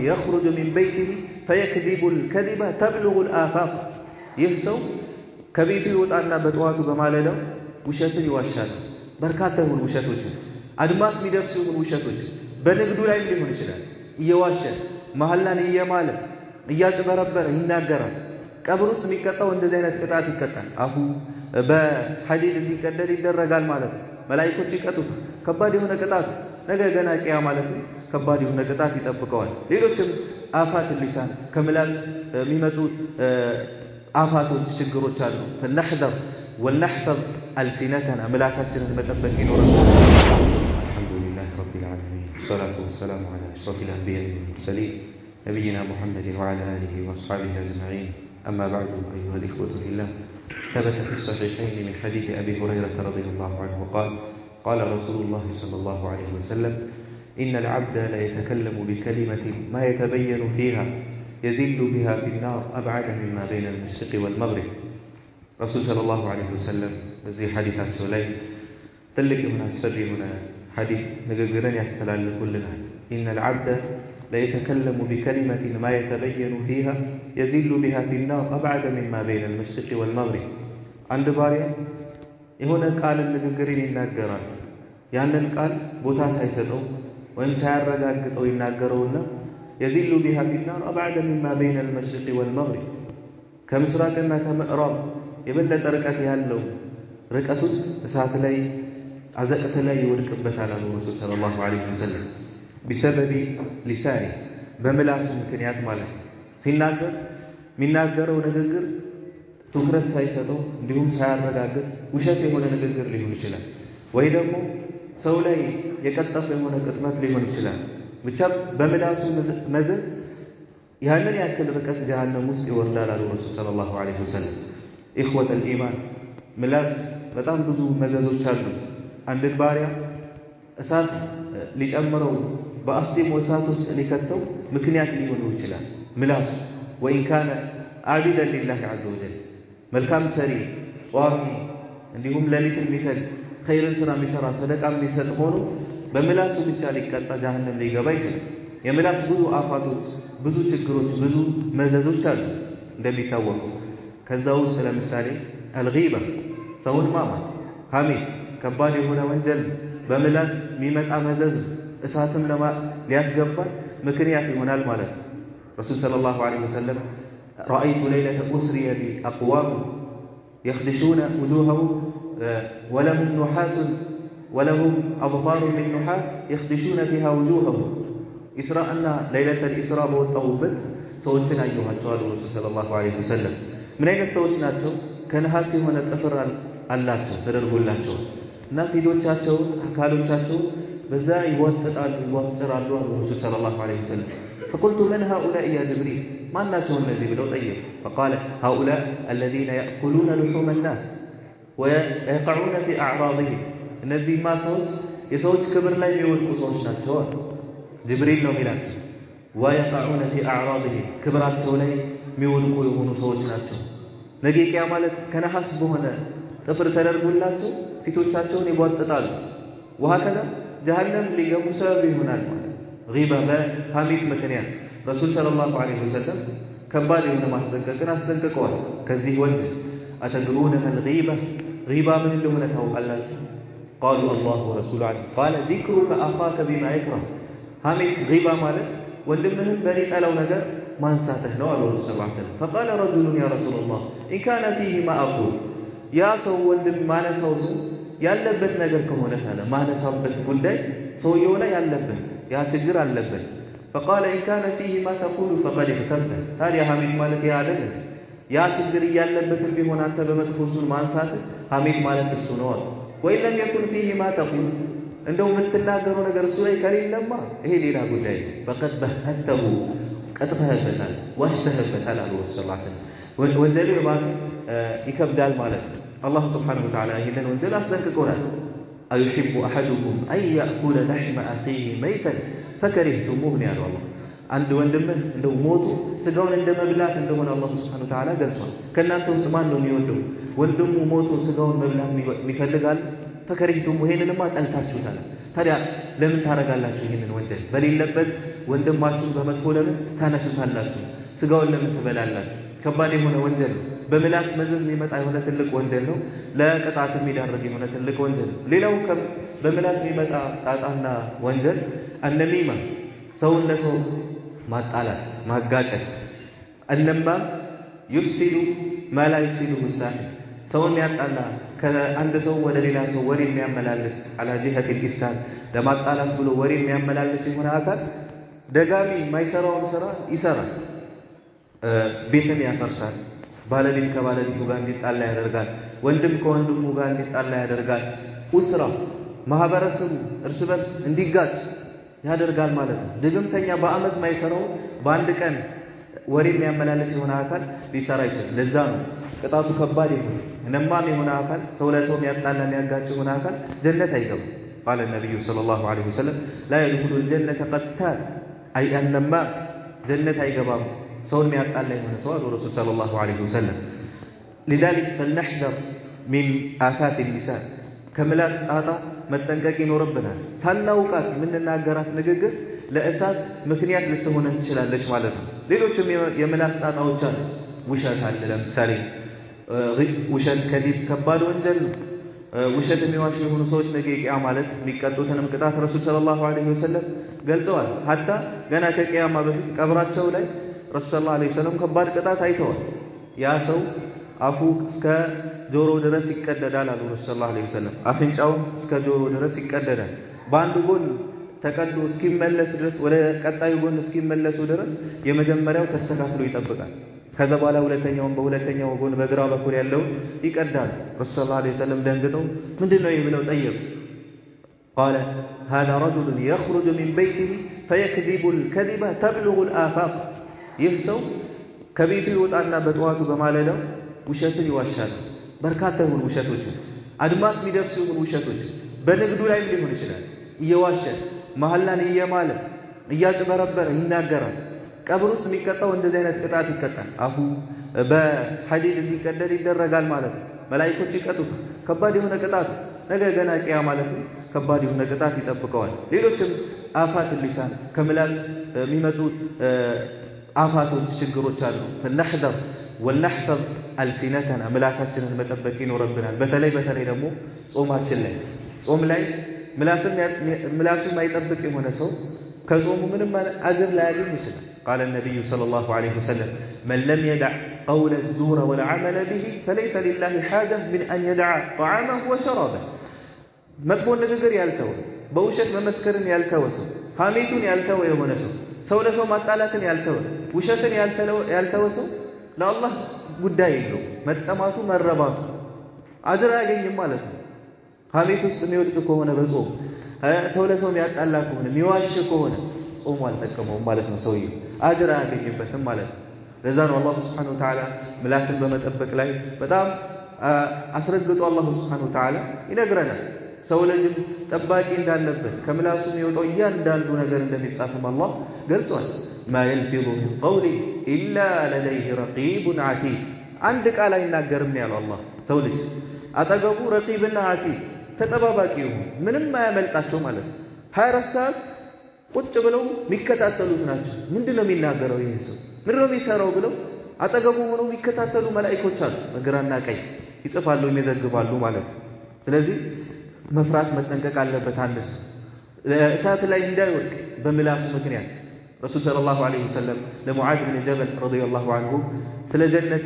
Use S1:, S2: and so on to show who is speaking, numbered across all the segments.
S1: يخرج من بيته فيكذب الكذبة تبلغ الآفاق يفسو كبيته يوطعنا بطواته بمالده وشاتن يواشال بركاته الوشاتوች አድማስ ሚደርሱ ውሸቶች በንግዱ ላይ ሊሆን ይችላል እየዋሸ መሐላን እየማለ እያጭበረበረ ይናገራል ቀብር ውስጥ የሚቀጣው እንደዚህ አይነት ቅጣት ይቀጣል አፉ በሐዲድ እንዲቀደድ ይደረጋል ማለት መላእክቶች ይቀጡት ከባድ የሆነ ቅጣት ነገ ገና ቂያ ማለት ከባድ የሆነ ቅጣት ይጠብቀዋል ሌሎችም አፋት ሊሳን ከምላስ የሚመጡ አፋቶች ችግሮች አሉ فنحذر ولنحفظ ألسنتنا ملاساتنا متبك نورا الحمد لله رب العالمين والصلاة والسلام على أشرف الأنبياء والمرسلين نبينا محمد وعلى آله وأصحابه أجمعين أما بعد أيها الإخوة في الله ثبت في الصحيحين من حديث أبي هريرة رضي الله عنه قال قال رسول الله صلى الله عليه وسلم إن العبد لا يتكلم بكلمة ما يتبين فيها يزل بها في النار أبعد مما بين المشرق والمغرب رسول صلى الله عليه وسلم بزي حديثات سولي تلك من أسفل هنا حديث نقرن يستلال كلنا إن العبد لا يتكلم بكلمة ما يتبين فيها يزل بها في النار أبعد مما بين المشرق والمغرب عند باريا هنا قال النقرن ينقرن يعني القال بوتا سيسدو وإن سيارقاقطو ينقرون يزل بها في النار أبعد مما بين المشرق والمغرب كمسراقنا كمئراب የበለጠ ርቀት ያለው ርቀት ውስጥ እሳት ላይ አዘቅት ላይ ይወድቅበታል አሉ ረሱል ሰለላሁ ዐለይሂ ወሰለም بسبب لسانه በምላሱ ምክንያት ማለት ሲናገር የሚናገረው ንግግር ትኩረት ሳይሰጠው እንዲሁም ሳያረጋግጥ ውሸት የሆነ ንግግር ሊሆን ይችላል ወይ ደግሞ ሰው ላይ የቀጠፈ የሆነ ቅጥመት ሊሆን ይችላል ብቻ በምላሱ መዘዝ ያንን ያክል ርቀት ጀሃነም ውስጥ ይወርዳል አሉ ረሱል ሰለላሁ ዐለይሂ ወሰለም إخوة الإيمان ملاس በጣም ብዙ መዘዞች አሉ አንድ ባሪያ እሳት ሊጨምረው በአፍጢሙ እሳት ውስጥ ሊከተው ምክንያት ሊሆን ይችላል ምላስ وإن كان عابدا لله عز وجل መልካም ሰሪ ቋሚ እንዲሁም ለሊት የሚሰግድ ኸይርን ስራ የሚሰራ ሰደቃ የሚሰጥ ሆኖ በምላሱ ብቻ ሊቀጣ ጀሃነም ሊገባ ይችላል የምላስ ብዙ አፋቶች ብዙ ችግሮች ብዙ መዘዞች አሉ እንደሚታወቀው ከዛው ለምሳሌ አልጊባ ሰውን ማማት ሐሜት ከባድ የሆነ ወንጀል በምላስ የሚመጣ መዘዝ እሳትም ሊያስገባል ምክንያት ይሆናል ማለት ነው ረሱል ሰለላሁ ዐለይሂ ወሰለም رأيت ليلة أسري بأقوام يخدشون وجوههم ولهم نحاس ولهم أظفار من نحاس يخدشون فيها وجوههم إسراءنا ليلة الإسراء والتوبة سوتنا أيها الرسول صلى الله عليه وسلم ምን አይነት ሰዎች ናቸው ከነሐስ የሆነ ጥፍር አላቸው ተደርጎላቸው እና ፊቶቻቸው አካሎቻቸው በዛ ይወጣጣሉ ይወጥራሉ አሉ ረሱል ሰለላሁ ዐለይሂ ወሰለም فقلت من هؤلاء يا جبريل ما الناس الذي بلو طيب فقال هؤلاء الذين يأكلون لحوم الناس ويقعون في أعراضهم እነዚህ ሰዎች የሰዎች ክብር ላይ የሚወድቁ ሰዎች ናቸው ጅብሪል ነው የሚላቸው ويقعون في أعراضهم ክብራቸው ላይ የሚወድቁ የሆኑ ሰዎች ናቸው ነገ ቂያ ማለት ከነሐስ በሆነ ጥፍር ተደርጎላቸው ፊቶቻቸውን ይቧጥጣሉ ወሃከዛ ጀሃነም ሊገቡ ሰበብ ይሆናል ማለት ጊባ በሐሜት ምክንያት ረሱል ሰለላሁ ዐለይሂ ወሰለም ከባድ የሆነ ማስጠንቀቅን አስጠንቅቀዋል ከዚህ ወንጀል አተድሩነ መል ጊባ ምን እንደሆነ ታውቃላችሁ قالوا الله ورسوله قال ذكرك أخاك بما يكره ሐሜት ጊባ ማለት ወንድምህን በሊጠላው ነገር ማንሳትህ ነው አሉ ረሱል ሰለላሁ ዐለይሂ ወሰለም فقال رجل يا رسول الله إن كان فيه ما أقول يا ሰው ወንድም ማነሳው ያለበት ነገር ከሆነ ሰለ ማነሳበት ጉዳይ ሰውየው ላይ ያለበት ያ ችግር አለበት فقال إن كان فيه ما تقول فقد اخترت ታዲያ ሐሜት ማለት ያ አይደል ያ ችግር ያለበትም ቢሆን አንተ በመጥፎሱን ማንሳት ሐሜት ማለት እሱ ነው وإن لم يكن فيه ما تقول እንደው የምትናገረው ነገር እሱ ላይ ከሌለማ ይሄ ሌላ ጉዳይ فقد بهته ቀጥፈህበታል ዋሽተህበታል አሉ ረሱል ሰለላሁ ዐለይሂ ወሰለም ወንጀሉ ባስ ይከብዳል ማለት ነው አላህ ሱብሓነሁ ወተዓላ ይሄንን ወንጀል አስጠንቅቆናል أيحب أحدكم أن يأكل لحم أخيه ميتا فكرهتموه يا الله አንድ ወንድምህ እንደው ሞቱ ስጋውን እንደመብላት እንደሆነ አላህ ሱብሓነሁ ወተዓላ ገልጿል ከእናንተ ውስጥ ማን ነው የሚወደው ወንድሙ ሞቱ ስጋውን መብላት ይፈልጋል ፈከሪቱም ይሄንንማ ጠልታችሁታል ታዲያ ለምን ታረጋላችሁ ይሄንን ወንጀል በሌለበት ወንድማችሁን በመጥፎ ለምን ታነሱታላችሁ? ስጋውን ለምን ትበላላችሁ? ከባድ የሆነ ወንጀል ነው። በምላስ መዘዝ የሚመጣ የሆነ ትልቅ ወንጀል ነው። ለቅጣት የሚዳርግ የሆነ ትልቅ ወንጀል ነው። ሌላው በምላስ የሚመጣ ጣጣና ወንጀል አነሚማ፣ ሰውን ለሰው ማጣላት ማጋጨት። እነማ ዩፍሲዱ ማላ ዩፍሲዱሁ ሳሂብ፣ ሰውን ያጣላ ከአንድ ሰው ወደ ሌላ ሰው ወሬ የሚያመላልስ አላ ጂሀቲል ኢፍሳድ፣ ለማጣላት ብሎ ወሬ የሚያመላልስ የሆነ አካል ደጋሚ የማይሰራውን ስራ ይሰራል። ቤትን ያፈርሳል። ባለቤት ከባለቤቱ ጋር እንዲጣላ ያደርጋል። ወንድም ከወንድሙ ጋር እንዲጣላ ያደርጋል። ኡስራ ማህበረሰቡ እርስ በርስ እንዲጋጭ ያደርጋል ማለት ነው። ድግምተኛ በአመት ማይሰራው በአንድ ቀን ወሬ የሚያመላልስ የሆነ አካል ሊሰራ ይችላል። ለዛ ነው ቅጣቱ ከባድ ይሁን። ነማም የሆነ አካል ሰው ለሰው የሚያጣላ የሚያጋጭ የሆነ አካል ጀነት አይገባም። قال النبي صلى الله عليه وسلم لا يدخل الجنة قتال أي النمام جنة አይገባም ሰውን የሚያጣላ የሆነ ሰው አሉ ረሱል ሰለላሁ ዐለይሂ ወሰለም። لذلك فلنحذر من آفات اللسان ከምላስ ጣጣ መጠንቀቅ ይኖርብናል። ሳናውቃት የምንናገራት ንግግር ለእሳት ምክንያት ልትሆን ትችላለች ማለት ነው። ሌሎችም የምላስ ጣጣዎች አሉ። ውሸት አለ። ለምሳሌ ውሸት ከዲብ ከባድ ወንጀል ነው። ውሸት የሚዋሹ የሆኑ ሰዎች ነገ ቂያማ ማለት የሚቀጡትንም ቅጣት ረሱል ሰለላሁ ዐለይሂ ወሰለም ገልጸዋል። ሐታ ገና ከቂያማ በፊት ቀብራቸው ላይ ረሱል ሰለላሁ ዐለይሂ ወሰለም ከባድ ቅጣት አይተዋል። ያ ሰው አፉ እስከ ጆሮ ድረስ ይቀደዳል አሉ ረሱል ሰለላሁ ዐለይሂ ወሰለም። አፍንጫው እስከ ጆሮ ድረስ ይቀደዳል። በአንዱ ጎን ተቀዶ እስኪመለስ ድረስ ወደ ቀጣዩ ጎን እስኪመለሱ ድረስ የመጀመሪያው ተስተካክሎ ይጠብቃል። ከዛ በኋላ ሁለተኛውን በሁለተኛው ጎን በግራ በኩል ያለው ይቀዳል። ረሱል ሰለላሁ ዐለይሂ ወሰለም ደንግጠው ምንድነው ይህ ብለው ጠየቁ። قال هذا رجل يخرج من بيته فيكذب الكذبة تبلغ الآفاق ይህ ሰው ከቤቱ ይወጣና በጠዋቱ በማለዳው ውሸትን ይዋሻል። በርካታ የሆኑ ውሸቶችን አድማስ የሚደርሱ የሆኑ ውሸቶች በንግዱ ላይ ሊሆን ይችላል። እየዋሸ መሐላን እየማለ እያጭበረበረ ይናገራል። ቀብር ውስጥ የሚቀጣው እንደዚህ አይነት ቅጣት ይቀጣል። አፉ በሐዲድ እንዲቀደድ ይደረጋል ማለት ነው። መላእክቶች ይቀጡት ከባድ የሆነ ቅጣት ነገ ገና ቂያማ ማለት ነው። ከባድ የሆነ ቅጣት ይጠብቀዋል። ሌሎችም አፋት ሊሳን ከምላስ የሚመጡ አፋቶች ችግሮች አሉ። فنحذر ولنحفظ ألسنتنا ምላሳችንን መጠበቅ ይኖርብናል። በተለይ ደግሞ ጾማችን ላይ ጾም ላይ ምላሱን ማይጠብቅ የሆነ ሰው ከጾሙ ምንም አጅር ላያገኝ ይችላል። قال النبي صلى الله عليه وسلم من لم يدع قول الزور والعمل به فليس لله حاجة من أن يدع طعامه وشرابه መጥፎ ንግግር ያልተወ በውሸት መመስከርን ያልተወ ሰው ሐሜቱን ያልተወ የሆነ ሰው ለሰው ማጣላትን ያልተወ ውሸትን ያልተወ ሰው ለአላህ ጉዳይ የለው መጠማቱ መረባቱ አጅር አያገኝም ማለት ነው። ሐሜት ውስጥ የሚወድቅ ከሆነ በጾም ሰው ለሰው የሚያጣላ ከሆነ የሚዋሽ ከሆነ ጾሙ አልጠቀመውም ማለት ነው። ሰውየው አጅር አያገኝበትም ማለት ነው። ለዛ ነው አላህ ሱብሓነሁ ወተዓላ ምላስን በመጠበቅ ላይ በጣም አስረግጦ አላህ ሱብሓነሁ ወተዓላ ይነግረናል። ሰው ልጅ ጠባቂ እንዳለበት ከምላሱ የሚወጣው እያንዳንዱ ነገር እንደሚጻፍም አላህ ገልጿል። ማ የልፊዙ ሚን ቀውሊ ኢላ ለደይሂ ረቂቡን ዓቲድ። አንድ ቃል አይናገርም ያለው አላህ። ሰው ልጅ አጠገቡ ረቂብና ዓቲድ ተጠባባቂ ይሁን ምንም አያመልጣቸው ማለት ነው። 24 ሰዓት ቁጭ ብለው የሚከታተሉት ናቸው። ምንድነው የሚናገረው ይሄ ሰው ምንድነው የሚሰራው ብለው አጠገቡ ሆነው የሚከታተሉ መላእክቶች አሉ። በግራና ቀኝ ይጽፋሉ ይመዘግባሉ ማለት ነው። ስለዚህ መፍራት መጠንቀቅ አለበት። አንድ ሰው እሳት ላይ እንዳይወድቅ በምላሱ ምክንያት ረሱል ሰለላሁ ዐለይሂ ወሰለም ለሙዓዝ ብን ጀበል ረዲየላሁ ዐንሁ ስለ ጀነት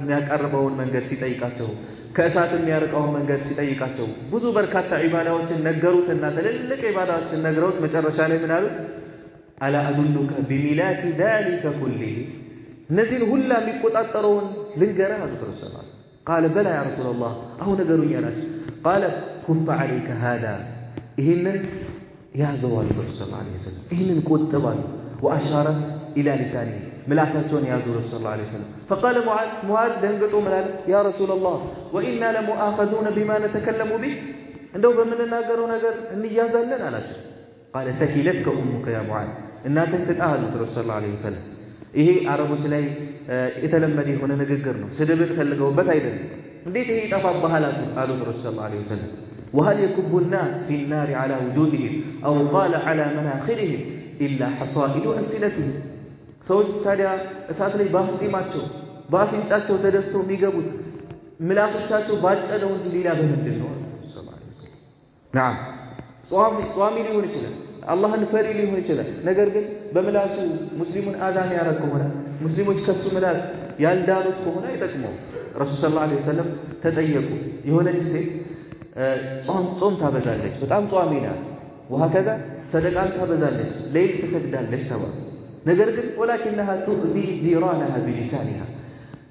S1: የሚያቀርበውን መንገድ ሲጠይቃቸው ከእሳት የሚያርቀውን መንገድ ሲጠይቃቸው ብዙ በርካታ ዒባዳዎችን ነገሩትና ትልልቅ ዒባዳዎችን ነግረውት መጨረሻ ላይ ምን አሉት? አላ አዱሉከ ቢሚላኪ ዛሊከ ኩሊሂ፣ እነዚህን ሁላ የሚቆጣጠረውን ልንገርህ አሉት ረሱል ሰለላሁ ዐለይሂ ወሰለም። ቃለ በላ ያ ረሱለላህ አሁን ነገሩኝ አላቸው። ቃለ ኩፈ ዐለይከ ሃዛ፣ ይህንን ያዘው አሉት ረሱል ሰለላሁ ዐለይሂ ወሰለም። ይህንን ቆጥብ አሉ። ወአሻረ ኢላ ሊሳኒሂ፣ ምላሳቸውን ያዙ ረሱል ሰለላሁ ዐለይሂ ወሰለም። ፈቃለ ሙዓዝ ደንግጦ ምን አለ? ያ ረሱለላህ ወኢና ለሙአኸዙነ ቢማ ነተከለሙ ቢህ፣ እንደው በምንናገረው ነገር እንያዛለን አላቸው። ቃለ ተኪለትከ ኡሙከ ያ ሙዓዝ፣ እናትህ ትጣህ አሉት ረሱል ሰለላሁ ዐለይሂ ወሰለም። ይሄ አረቦች ላይ የተለመደ የሆነ ንግግር ነው። ስድብን ፈልገውበት አይደለም። እንዴት ይሄ ይጠፋብሃል አሉት ረሱል ሰለላሁ ዐለይሂ ወሰለም። وهل يكب الناس في النار على وجودهم أو قال على مناخرهم ኢላ ሐሳኢዱ አልሲነቲሂም ሰዎች ታዲያ እሳት ላይ በአፍጢማቸው በአፍንጫቸው ተደፍተው የሚገቡት ምላሶቻቸው ባጨደው እንጂ ሌላ በምንድን ነው? ነዓም ጿሚ ሊሆን ይችላል፣ አላህን ፈሪ ሊሆን ይችላል። ነገር ግን በምላሱ ሙስሊሙን አዛን ያደረግ ከሆነ ሙስሊሞች ከሱ ምላስ ያልዳኑት ከሆነ አይጠቅመው። ረሱል ሰለላሁ ዐለይሂ ወሰለም ተጠየቁ። የሆነች ሴት ጾም ታበዛለች፣ በጣም ጿሚ ናት፣ ወሀከዛ ሰደቃን ታበዛለች፣ ሌሊት ትሰግዳለች ተባሉ። ነገር ግን ወላኪነሃ ቱእዚ ጂራነሃ ቢሊሳኒሃ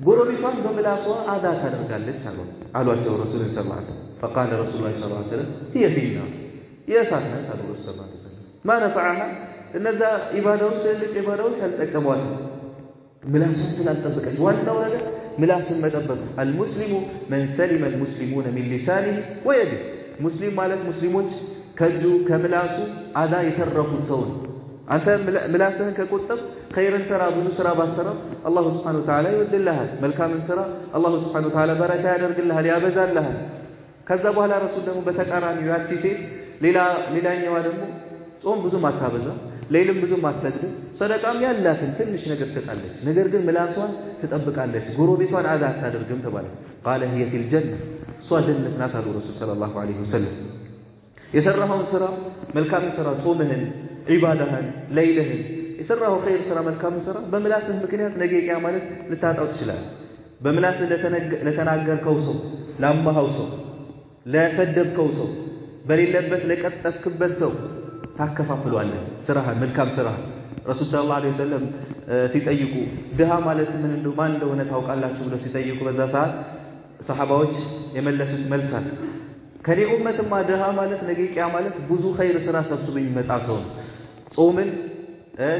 S1: ጎረቤቷን በምላሷ አዛ ታደርጋለች አሏቸው ረሱል ሰለላሁ ዐለይሂ ወሰለም። ፈቃለ ረሱሉላህ ሰለላሁ ዐለይሂ ወሰለም ሂየ ፊናር የእሳት ናት አሉ ረሱል ሰለላሁ ዐለይሂ ወሰለም። ማ ነፈዐሃ እነዛ ኢባዳዎች ትልቅ ኢባዳዎች አልጠቀሟትም፣ ምላሷን ስላልጠበቀች። ዋናው ነገር ምላስን መጠበቅ። አልሙስሊሙ መን ሰሊመ አልሙስሊሙነ ሚን ሊሳኒሂ ወየዲህ ሙስሊም ማለት ሙስሊሞች ከእጁ ከምላሱ አዛ የተረፉት ሰው ነው። አንተ ምላስህን ከቆጠብ ኸይርን ስራ፣ ብዙ ስራ ባትሰራ አላሁ ስብሓነሁ ወተዓላ ይወድልሃል። መልካምን ስራ አላሁ ስብሓነሁ ወተዓላ በረካ ያደርግልሃል፣ ያበዛልሃል። ከዛ በኋላ ረሱል ደግሞ በተቃራኒው ያቺ ሴት ሌላኛዋ ደግሞ ጾም ብዙም አታበዛ፣ ሌሊትም ብዙም አትሰግድም፣ ሰደቃም ያላትን ትንሽ ነገር ትሰጣለች፣ ነገር ግን ምላሷን ትጠብቃለች፣ ጎረቤቷን አዛ አታደርግም ተባለች። ቃለ ሂየ ፊል ጀነ እሷ ጀነት ናት አሉ ረሱል ሰለላሁ ዐለይሂ ወሰለም። የሰራኸውን ስራ መልካምን ስራ ጾምህን፣ ዒባዳህን፣ ለይልህን የሰራኸው ኸይር ስራ መልካምን ስራ በምላስህ ምክንያት ነገ ቂያ ማለት ልታጣው ትችላለህ። በምላስህ ለተናገርከው ሰው፣ ላማኸው ሰው፣ ለሰደብከው ሰው፣ በሌለበት ለቀጠፍክበት ሰው ታከፋፍሏለህ ስራህን፣ መልካም ስራህን። ረሱል ሰለላሁ ዐለይሂ ወሰለም ሲጠይቁ ድሃ ማለት ማን እንደሆነ ታውቃላችሁ ብለው ሲጠይቁ በዛ ሰዓት ሰሐባዎች የመለሱት መልስ አለ። ከኔ ኡመትማ ድሃ ማለት ነገ ቂያ ማለት ብዙ ኸይር ስራ ሰብስቦ የሚመጣ ሰው ነው። ጾምን፣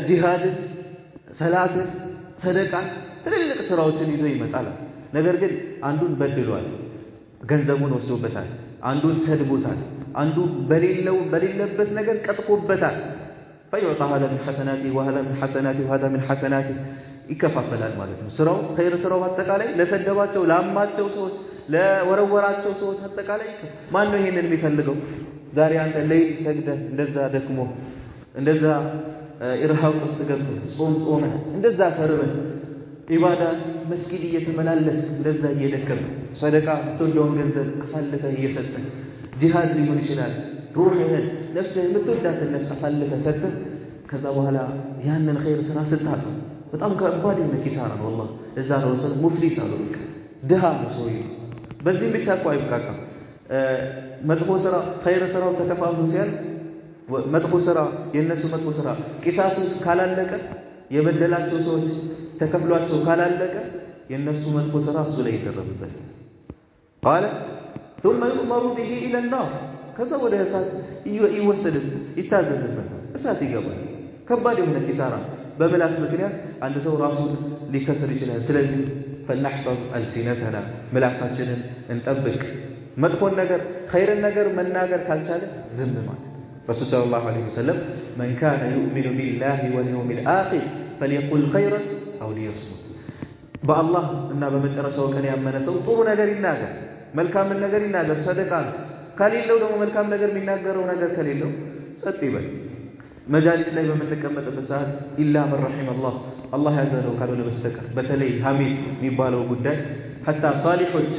S1: ጂሃድን፣ ሰላትን፣ ሰደቃን ትልልቅ ስራዎችን ይዞ ይመጣል። ነገር ግን አንዱን በድሏል፣ ገንዘቡን ወስዶበታል፣ አንዱን ሰድቦታል፣ አንዱ በሌለበት ነገር ቀጥፎበታል። ፈዩዕጣ ሀዛ ሚን ሐሰናቲ ወሀዛ ሚን ሐሰናቲ ወሀዛ ሚን ሐሰናቲ ይከፋፈላል ማለት ነው። ስራው ኸይር ስራው አጠቃላይ ለሰደባቸው፣ ላማቸው ሰዎች፣ ለወረወራቸው ሰዎች አጠቃላይ ማን ነው ይሄንን የሚፈልገው? ዛሬ አንተ ሌሊት ሰግደህ እንደዛ ደክሞ እንደዛ ኢርሃብ ውስጥ ገብተህ ጾመህ እንደዛ ተርበህ ኢባዳ መስጊድ እየተመላለስ እንደዛ እየደከምህ ሰደቃ የምትወደውን ገንዘብ አሳልፈህ እየሰጠህ ጂሃድ ሊሆን ይችላል ሩህህን ነፍስህ የምትወዳትን ነፍስ አሳልፈህ ሰጥተህ ከዛ በኋላ ያንን ኸይር ስራ ስታጣ በጣም ከባድ የሆነ ኪሳራ ነው። ወላሂ እዛ ነው ሰው ሙፍሊስ አሉ፣ ድሃ ነው ሰውዬው። በዚህም ብቻ እኮ አይብቃቃም። መጥፎ ስራ ኸይር ስራው ተከፋፍሎ ሲያል መጥፎ ስራ የነሱ መጥፎ ስራ ቂሳሱ ካላለቀ የበደላቸው ሰዎች ተከፍሏቸው ካላለቀ የነሱ መጥፎ ስራ እሱ ላይ ይደረብበት። ቃለ ثم يؤمر به الى النار ከዛ ወደ እሳት ይወሰድም ይታዘዝበታል፣ እሳት ይገባል። ከባድ የሆነ ኪሳራ በምላስ ምክንያት አንድ ሰው ራሱን ሊከስር ይችላል። ስለዚህ فلنحفظ ألسنتنا ምላሳችንን እንጠብቅ። መጥፎን ነገር ኸይርን ነገር መናገር ካልቻለ ዝም ማለት። ረሱል ሰለላሁ ዐለይሂ ወሰለም መን ካነ ዩእሚኑ ቢላሂ ወልየውሚል አኺር ፈልየቁል ኸይረን አው ሊየስሙት። በአላህ እና በመጨረሻው ቀን ያመነ ሰው ጥሩ ነገር ይናገር፣ መልካምን ነገር ይናገር፣ ሰደቃ ነው። ከሌለው ደግሞ መልካም ነገር የሚናገረው ነገር ከሌለው ጸጥ ይበል። መጃሊስ ላይ በምንቀመጥበት ሰዓት ኢላ መን ረሒመላህ አላህ ያዘነው ካልሆነ በስተቀር በተለይ ሐሜት የሚባለው ጉዳይ ሐታ ሳሊሖች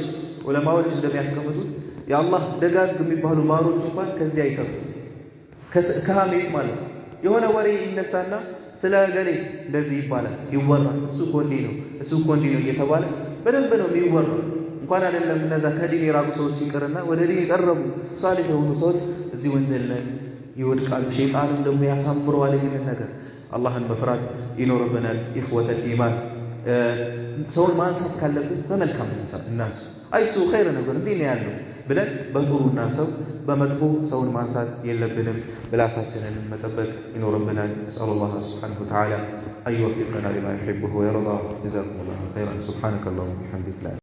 S1: ዑለማዎች እንደሚያስቀምጡት የአላህ ደጋግ የሚባሉ ባሮች እንኳን ከዚህ አይተርፉ ከሐሜት ማለት የሆነ ወሬ ይነሳና ስለ ገሌ እንደዚህ ይባላል ይወራል፣ እሱ እኮ እንዲህ ነው፣ እሱ እኮ እንዲህ ነው እየተባለ በደንብ ነው የሚወራው። እንኳን አይደለም እነዛ ከዲን የራቁ ሰዎች ይቅርና ወደ ዲን የቀረቡ ሳሊሕ የሆኑ ሰዎች እዚህ ወንጀል ላይ ይወድቃሉ። ሸይጣንም ደግሞ ያሳምረዋል ይህንን ነገር። አላህን መፍራት ይኖርብናል። ኢኽወተል ኢማን ሰውን ማንሳት ካለብን በመልካም እናንሳ። አይሱ ኸይር ነገር እንዲህ ነው ያለው ብለን በጥሩና ሰው በመጥፎ ሰውን ማንሳት የለብንም። ምላሳችንን መጠበቅ ይኖርብናል። ነስአሉላህ ሱብሓነሁ ወተዓላ አን ዩወፊቀና ሊማ ዩሒቡሁ ወየርዳህ። ጀዛኩሙላሁ ኸይረን። ሱብሓነከ አላሁመ ወቢሐምዲክ።